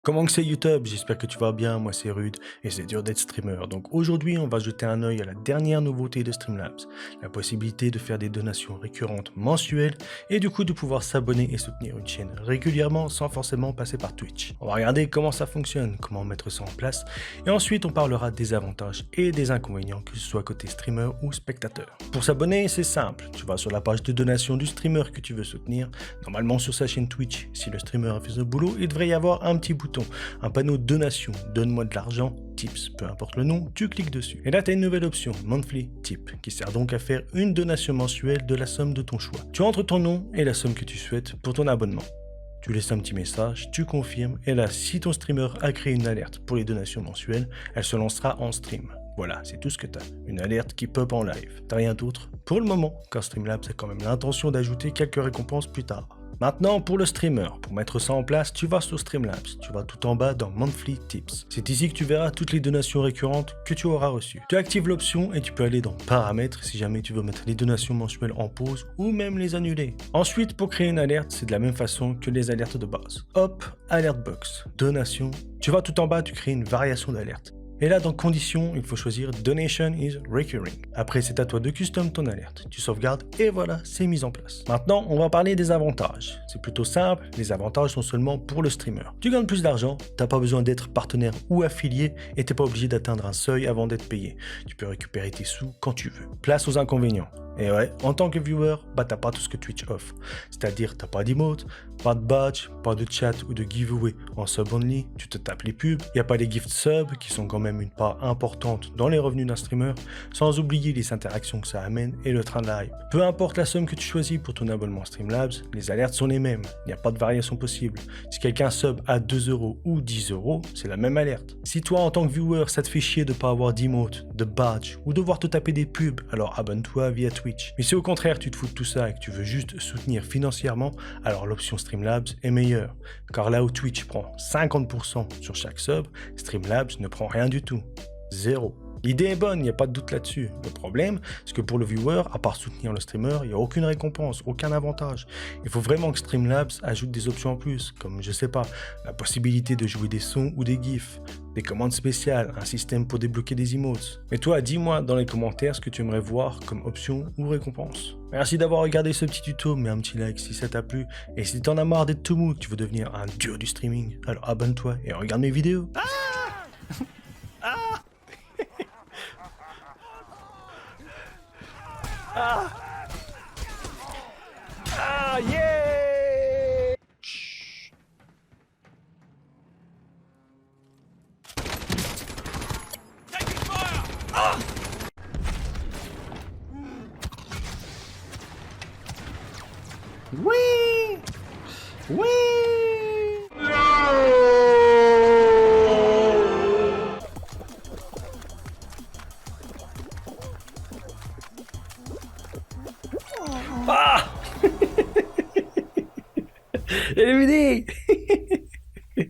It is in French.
Comment que c'est YouTube? J'espère que tu vas bien, moi c'est Rude et c'est dur d'être streamer. Donc aujourd'hui on va jeter un œil à la dernière nouveauté de Streamlabs, la possibilité de faire des donations récurrentes mensuelles et du coup de pouvoir s'abonner et soutenir une chaîne régulièrement sans forcément passer par Twitch. On va regarder comment ça fonctionne, comment mettre ça en place et ensuite on parlera des avantages et des inconvénients que ce soit côté streamer ou spectateur. Pour s'abonner c'est simple, tu vas sur la page de donation du streamer que tu veux soutenir, normalement sur sa chaîne Twitch, si le streamer a fait ce boulot il devrait y avoir un petit bouton, un panneau donation, donne-moi de l'argent, tips, peu importe le nom, tu cliques dessus. Et là tu as une nouvelle option, monthly tip, qui sert donc à faire une donation mensuelle de la somme de ton choix. Tu entres ton nom et la somme que tu souhaites pour ton abonnement. Tu laisses un petit message, tu confirmes, et là si ton streamer a créé une alerte pour les donations mensuelles, elle se lancera en stream. Voilà, c'est tout ce que t'as. Une alerte qui pop en live. T'as rien d'autre pour le moment, car Streamlabs a quand même l'intention d'ajouter quelques récompenses plus tard. Maintenant, pour le streamer, pour mettre ça en place, tu vas sur Streamlabs, tu vas tout en bas dans Monthly Tips. C'est ici que tu verras toutes les donations récurrentes que tu auras reçues. Tu actives l'option et tu peux aller dans Paramètres si jamais tu veux mettre les donations mensuelles en pause ou même les annuler. Ensuite, pour créer une alerte, c'est de la même façon que les alertes de base. Hop, Alert Box, donation. Tu vas tout en bas, tu crées une variation d'alerte. Et là, dans Conditions, il faut choisir Donation is Recurring. Après, c'est à toi de custom ton alerte. Tu sauvegardes et voilà, c'est mis en place. Maintenant, on va parler des avantages. C'est plutôt simple, les avantages sont seulement pour le streamer. Tu gagnes plus d'argent, t'as pas besoin d'être partenaire ou affilié et t'es pas obligé d'atteindre un seuil avant d'être payé. Tu peux récupérer tes sous quand tu veux. Place aux inconvénients. Et ouais, en tant que viewer, bah t'as pas tout ce que Twitch offre. C'est-à-dire, t'as pas d'emote, pas de badge, pas de chat ou de giveaway en sub only, tu te tapes les pubs, y a pas les gift subs qui sont quand même une part importante dans les revenus d'un streamer, sans oublier les interactions que ça amène et le train de la hype. Peu importe la somme que tu choisis pour ton abonnement Streamlabs, les alertes sont les mêmes, il n'y a pas de variation possible. Si quelqu'un sub à 2€ ou 10€, c'est la même alerte. Si toi en tant que viewer, ça te fait chier de pas avoir d'emote, de badge ou devoir te taper des pubs, alors abonne-toi via Twitch. Mais si au contraire tu te fous de tout ça et que tu veux juste soutenir financièrement, alors l'option Streamlabs est meilleure. Car là où Twitch prend 50% sur chaque sub, Streamlabs ne prend rien du tout. Zéro. L'idée est bonne, il n'y a pas de doute là-dessus. Le problème, c'est que pour le viewer, à part soutenir le streamer, il n'y a aucune récompense, aucun avantage. Il faut vraiment que Streamlabs ajoute des options en plus, comme, je sais pas, la possibilité de jouer des sons ou des gifs, des commandes spéciales, un système pour débloquer des emotes. Et toi, dis-moi dans les commentaires ce que tu aimerais voir comme option ou récompense. Merci d'avoir regardé ce petit tuto, mets un petit like si ça t'a plu. Et si t'en as marre d'être tout mou, que tu veux devenir un dieu du streaming, alors abonne-toi et regarde mes vidéos. Ah yeah! Chut. Oui! Oui! Ah! Éliminé!